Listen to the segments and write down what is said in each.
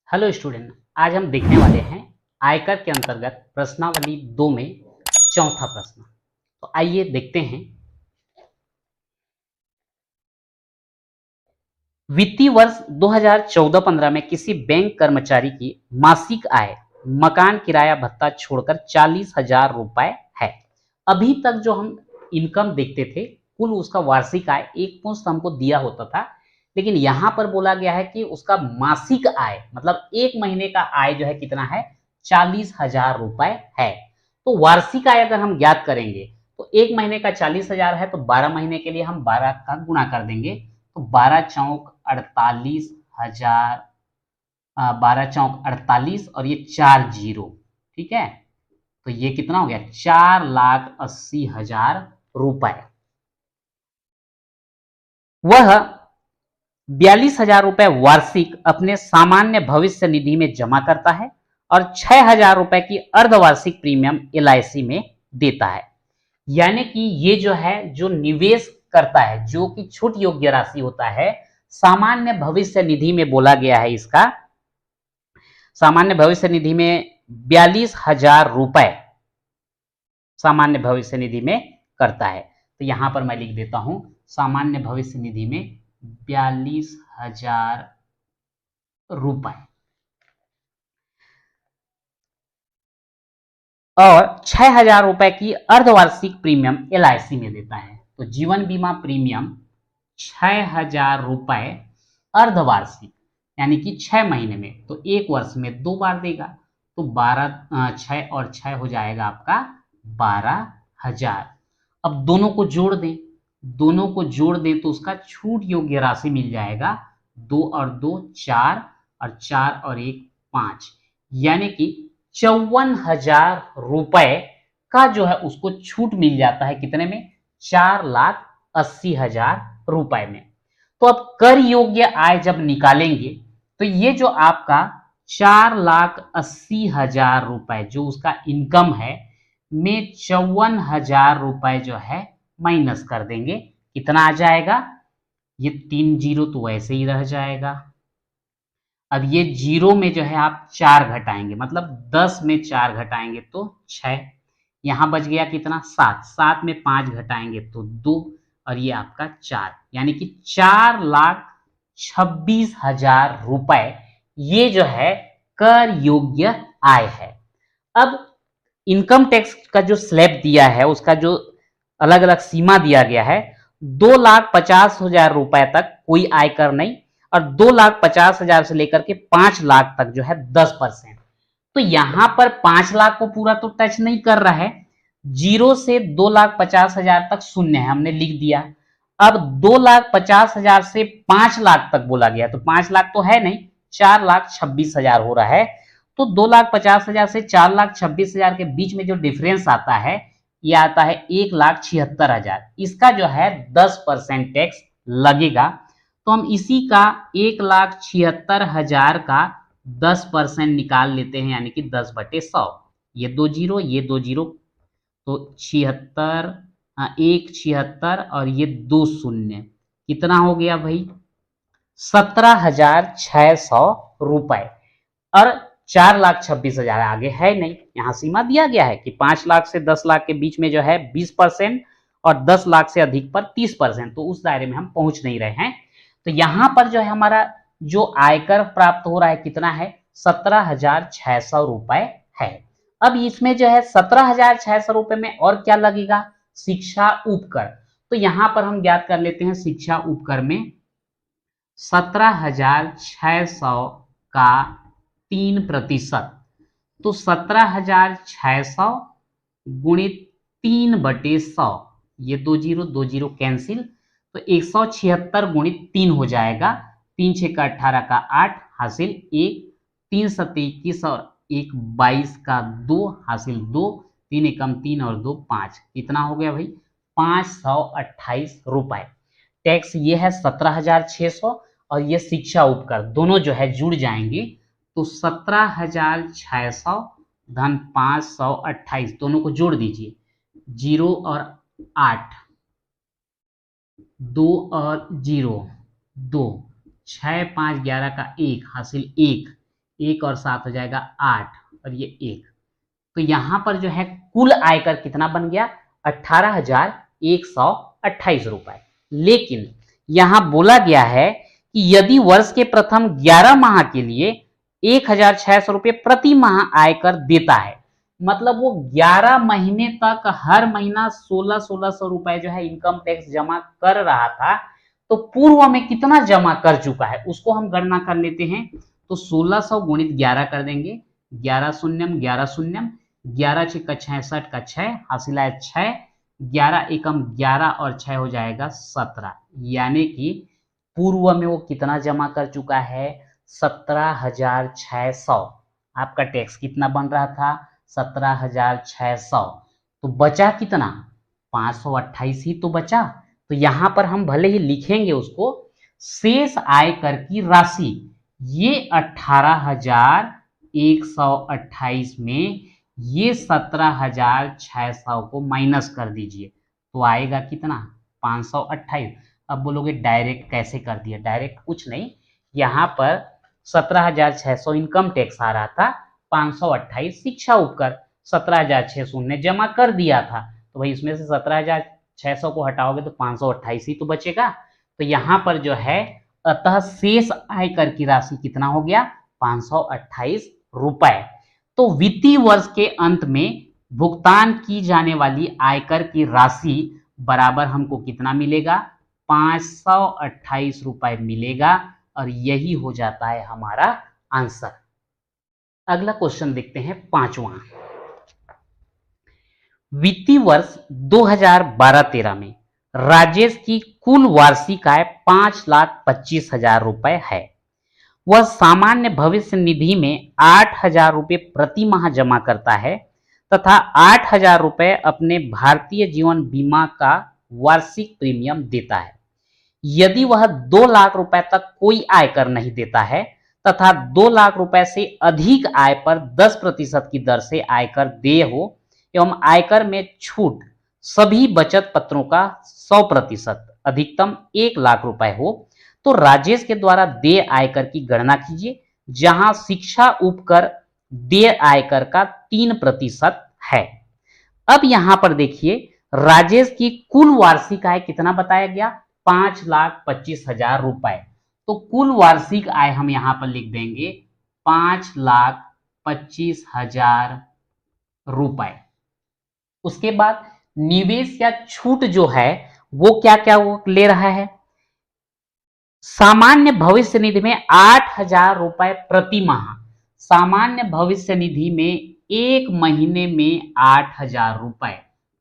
Hello student, आज हम देखने वाले हैं आयकर के अंतर्गत प्रश्नावली 2 में चौथा प्रश्न। तो आइए देखते हैं। वित्तीय वर्ष 2014-15 में किसी बैंक कर्मचारी की मासिक आय मकान किराया भत्ता छोड़कर 40,000 रुपए है। अभी तक जो हम इनकम देखते थे, कुल उसका वार्षिक आय एक मुश्त हमको दिया होता था, लेकिन यहां पर बोला गया है कि उसका मासिक आय मतलब एक महीने का आय जो है कितना है, 40,000 रुपए है। तो वार्षिक आय अगर हम ज्ञात करेंगे तो एक महीने का 40,000 है, तो 12 महीने के लिए हम 12 का गुणा कर देंगे। तो 12 चौक 48,000, 12 चौक 48 और ये 4 जीरो, ठीक है। तो ये कितना हो गया, 4,80,000 रुपए। वह 42,000 रुपए वार्षिक अपने सामान्य भविष्य निधि में जमा करता है और 6,000 रुपए की अर्धवार्षिक प्रीमियम LIC में देता है। यानी कि ये जो है, जो निवेश करता है, जो कि छूट योग्य राशि होता है, सामान्य भविष्य निधि में बोला गया है, इसका सामान्य भविष्य निधि में 42,000 रुपए सामान्य भविष्य निधि में करता है। तो यहां पर मैं लिख देता हूं, सामान्य भविष्य निधि में 42,000 रुपए और 6,000 रुपए की अर्धवार्षिक प्रीमियम LIC में देता है। तो जीवन बीमा प्रीमियम 6,000 रुपए अर्धवार्षिक, यानी कि 6 महीने में, तो एक वर्ष में 2 बार देगा। तो 12 6 और 6 हो जाएगा आपका 12,000। अब दोनों को जोड़ दें, तो उसका छूट योग्य राशि मिल जाएगा 2 और 2 4 और 4 और 1 5, यानी कि 54,000 रुपए का जो है उसको छूट मिल जाता है। कितने में? 4,80,000 रुपए में। तो अब कर योग्य आय जब निकालेंगे तो ये जो आपका 4,80,000 रुपए जो उसका इनकम है में 54,000 रुपए जो है माइनस कर देंगे। कितना आ जाएगा? ये 3 जीरो तो वैसे ही रह जाएगा। अब ये जीरो में जो है आप 4 घटाएंगे, मतलब 10 में 4 घटाएंगे तो 6, यहां बच गया कितना? 7, 7 में 5 घटाएंगे तो 2 और ये आपका 4, यानी कि 4,26,000 रुपए ये जो है कर योग्य आय है। अब इनकम टैक्स का जो स्लैब दिया है, उसका जो अलग अलग सीमा दिया गया है, 2,50,000 रुपए तक कोई आयकर नहीं, और 2,50,000 से लेकर के 5 लाख तक जो है 10%। तो यहां पर 5 लाख को पूरा तो टच नहीं कर रहा है, 0 से 2,50,000 तक शून्य है, हमने लिख दिया। अब 2,50,000 से 5 लाख तक बोला गया, तो 5 लाख तो है नहीं, 4,26,000 हो रहा है। तो 2,50,000 से 4,26,000 के बीच में जो डिफरेंस आता है, ये आता है 1,76,000। इसका जो है 10% टैक्स लगेगा। तो हम इसी का 1,76,000 का 10% निकाल लेते हैं, यानी कि 10/100। ये 2 जीरो, ये 2 जीरो, तो 76, 1 76 और ये 2 शून्य, कितना हो गया भाई? 17,600 रुपए। और 4,26,000 आगे है नहीं, यहां सीमा दिया गया है कि 5 लाख से 10 लाख के बीच में जो है 20% और 10 लाख से अधिक पर 30%, तो उस दायरे में हम पहुंच नहीं रहे हैं। तो यहां पर जो है हमारा जो आयकर प्राप्त हो रहा है कितना है? 17,600 रुपए है। अब इसमें जो है 17,600 रुपए में और क्या लगेगा? शिक्षा उपकर। तो यहां पर हम ज्ञात कर लेते हैं, शिक्षा उपकर में 17,600 का 3%, तो 17,600 गुणित 3/100, ये 2 जीरो 2 जीरो कैंसिल, तो 176 गुणित 3 हो जाएगा। 3 6 का 18 का 8 हासिल 1, 3 7 21 और 1 22 का 2 हासिल 2, 3 एकम 3 और 2 5, कितना हो गया भाई? 528 रुपए। टैक्स ये है 17,600 और ये शिक्षा उपकर, दोनों जो है जुड़ जाएंगे, तो 17,600 धन 528, दोनों को जोड़ दीजिए, 0 और 8, 2 और 0 2, 6 5 11 का 1 हासिल 1, 1 और 7 हो जाएगा 8 और ये 1। तो यहां पर जो है कुल आयकर कितना बन गया 18,128 रुपए। लेकिन यहां बोला गया है कि यदि वर्ष के प्रथम 11 माह के लिए 1,600 रुपये प्रति माह आयकर देता है, मतलब वो 11 महीने तक हर महीना 1600 रुपए जो है इनकम टैक्स जमा कर रहा था, तो पूर्व में कितना जमा कर चुका है उसको हम गणना कर लेते हैं। तो 1600 गुणित 11 कर देंगे, 11 शून्यम 11 शून्यम, 11 6 66 का 6 हासिल है 6, 11 एकम 11 और 6 हो जाएगा 17, यानी कि पूर्व में वो कितना जमा कर चुका है 17,600। आपका टैक्स कितना बन रहा था 17,600, तो बचा कितना 528 ही तो बचा। तो यहां पर हम भले ही लिखेंगे उसको शेष आयकर की राशि, ये 18,128 में ये 17,600 को माइनस कर दीजिए तो आएगा कितना 528। अब बोलोगे डायरेक्ट कैसे कर दिया, डायरेक्ट कुछ नहीं, यहाँ पर 17,600 इनकम टैक्स आ रहा था, 528 शिक्षा उपकर 17,600 ने जमा कर दिया था, तो भाई इसमें से 17,600 को हटाओगे तो 528 ही तो बचेगा। तो यहाँ पर जो है अतः शेष आयकर की राशि कितना हो गया 528 रुपए। तो वित्तीय वर्ष के अंत में भुगतान की जाने वाली आयकर की राशि बराबर हमको कितना मिलेगा 528 रुपए मिलेगा, और यही हो जाता है हमारा आंसर। अगला क्वेश्चन देखते हैं 5वां। वित्तीय वर्ष 2012-13 में राजेश की कुल वार्षिक आय 5,25,000 रुपए है। वह सामान्य भविष्य निधि में 8,000 रुपये प्रति माह जमा करता है तथा 8,000 रुपये अपने भारतीय जीवन बीमा का वार्षिक प्रीमियम देता है। यदि वह 2 लाख रुपए तक कोई आयकर नहीं देता है तथा 2 लाख रुपए से अधिक आय पर 10% की दर से आयकर देय हो एवं आयकर में छूट सभी बचत पत्रों का 100% अधिकतम 1 लाख रुपए हो, तो राजेश के द्वारा देय आयकर की गणना कीजिए, जहां शिक्षा उपकर देय आयकर का 3% है। अब यहां पर देखिए राजेश की कुल वार्षिक आय कितना बताया गया 5,25,000 रुपए। तो कुल वार्षिक आय हम यहां पर लिख देंगे 5,25,000 रुपए। उसके बाद निवेश या छूट जो है वो क्या क्या वो ले रहा है, सामान्य भविष्य निधि में 8,000 रुपए प्रति माह। सामान्य भविष्य निधि में एक महीने में 8,000 रुपए,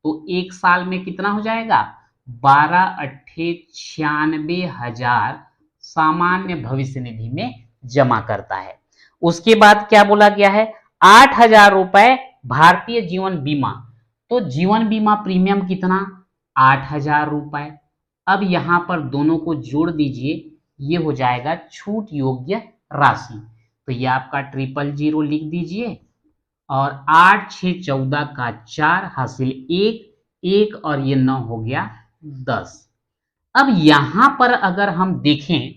तो एक साल में कितना हो जाएगा 12,98,96,000 सामान्य भविष्य निधि में जमा करता है। उसके बाद क्या बोला गया है 8,000 रुपए भारतीय जीवन बीमा, तो जीवन बीमा प्रीमियम कितना 8,000 रुपए। अब यहां पर दोनों को जोड़ दीजिए, ये हो जाएगा छूट योग्य राशि, तो ये आपका 000 लिख दीजिए और 8 6 14 का 4 हासिल 1 और ये 9 हो गया 10। अब यहां पर अगर हम देखें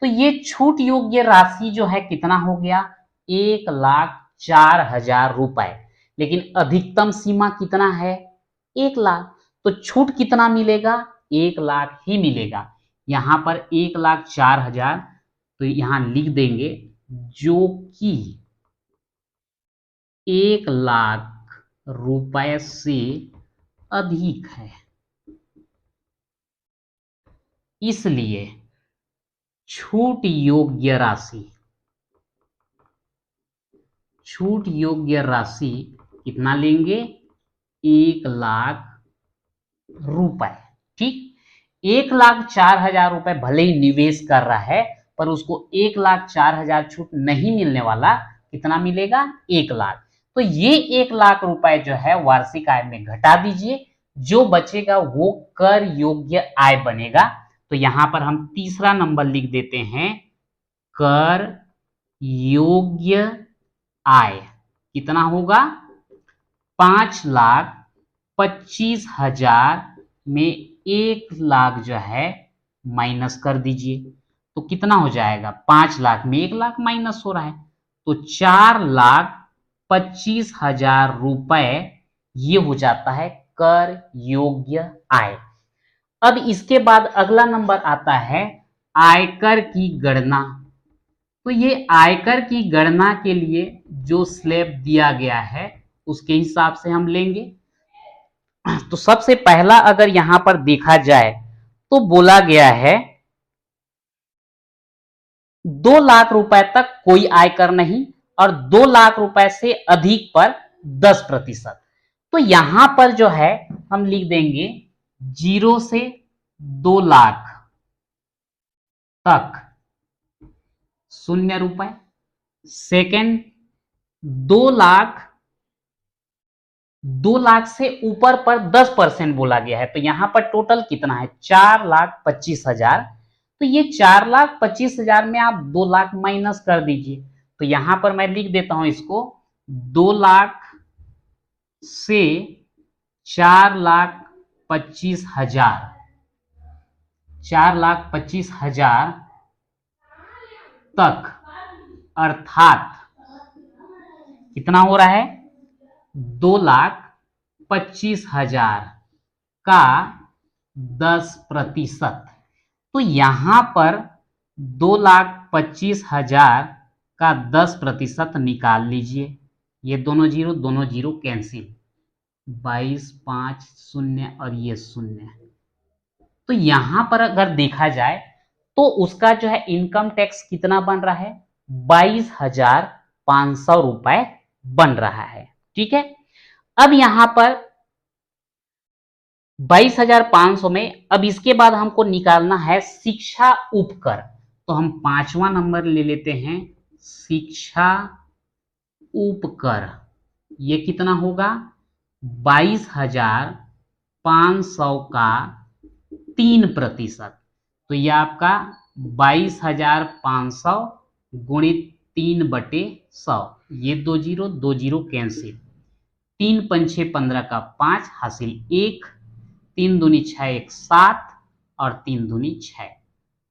तो ये छूट योग्य राशि जो है कितना हो गया 1,04,000 रुपए, लेकिन अधिकतम सीमा कितना है 1 लाख, तो छूट कितना मिलेगा 1 लाख ही मिलेगा। यहां पर 1,04,000 तो यहां लिख देंगे जो कि 1 लाख रुपए से अधिक है, इसलिए छूट योग्य राशि कितना लेंगे 1 लाख रुपए। ठीक, 1,04,000 रुपए भले ही निवेश कर रहा है पर उसको 1,04,000 छूट नहीं मिलने वाला, कितना मिलेगा 1 लाख। तो ये 1 लाख रुपए जो है वार्षिक आय में घटा दीजिए, जो बचेगा वो कर योग्य आय बनेगा। तो यहां पर हम तीसरा नंबर लिख देते हैं कर योग्य आय कितना होगा 5,25,000 में 1 लाख जो है माइनस कर दीजिए, तो कितना हो जाएगा 5 लाख में 1 लाख माइनस हो रहा है तो 4,25,000 रुपए ये हो जाता है कर योग्य आय। अब इसके बाद अगला नंबर आता है आयकर की गणना। तो ये आयकर की गणना के लिए जो स्लैब दिया गया है उसके हिसाब से हम लेंगे। तो सबसे पहला अगर यहां पर देखा जाए तो बोला गया है 2 लाख रुपए तक कोई आयकर नहीं और 2 लाख रुपए से अधिक पर 10%। तो यहां पर जो है हम लिख देंगे 0 से 2 लाख तक 0 रुपए। सेकेंड 2 लाख से ऊपर पर 10% बोला गया है। तो यहां पर टोटल कितना है 4,25,000। तो ये 4,25,000 में आप 2 लाख माइनस कर दीजिए। तो यहां पर मैं लिख देता हूं इसको 2 लाख से 4,25,000, 4,25,000 तक, अर्थात कितना हो रहा है 2,25,000 का 10%। तो यहां पर 2,25,000 का 10% निकाल लीजिए। ये दोनों जीरो कैंसिल, 22, 5 0 और ये 0। तो यहां पर अगर देखा जाए तो उसका जो है इनकम टैक्स कितना बन रहा है 22,500 रुपए बन रहा है। ठीक है, अब यहां पर 22,500 में अब इसके बाद हमको निकालना है शिक्षा उपकर। तो हम 5वां नंबर ले लेते हैं शिक्षा उपकर। ये कितना होगा 22,500 का 3%। तो ये आपका 22,500 गुणित 3/100। ये 2 जीरो कैंसिल, 3 पंचे 15 का 5 हासिल 1, 3 दूनी 6 1 7 और 3 दूनी 6।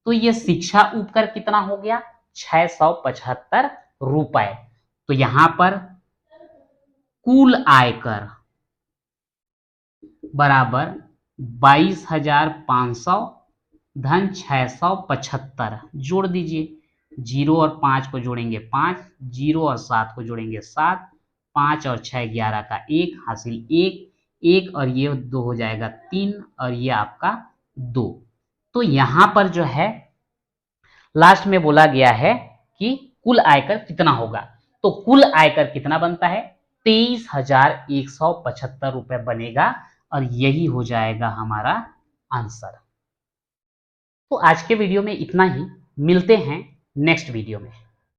तो ये शिक्षा उपकर कितना हो गया 675 रुपए। तो यहां पर कुल आयकर बराबर 22,500 धन 675 जोड़ दीजिए। 0 और 5 को जोड़ेंगे 5, 0 और 7 को जोड़ेंगे 7, 5 और 6 11 का 1 हासिल 1 और ये 2 हो जाएगा 3 और ये आपका 2। तो यहां पर जो है लास्ट में बोला गया है कि कुल आयकर कितना होगा। तो कुल आयकर कितना बनता है 23,175 रुपए बनेगा और यही हो जाएगा हमारा आंसर। तो आज के वीडियो में इतना ही, मिलते हैं नेक्स्ट वीडियो में।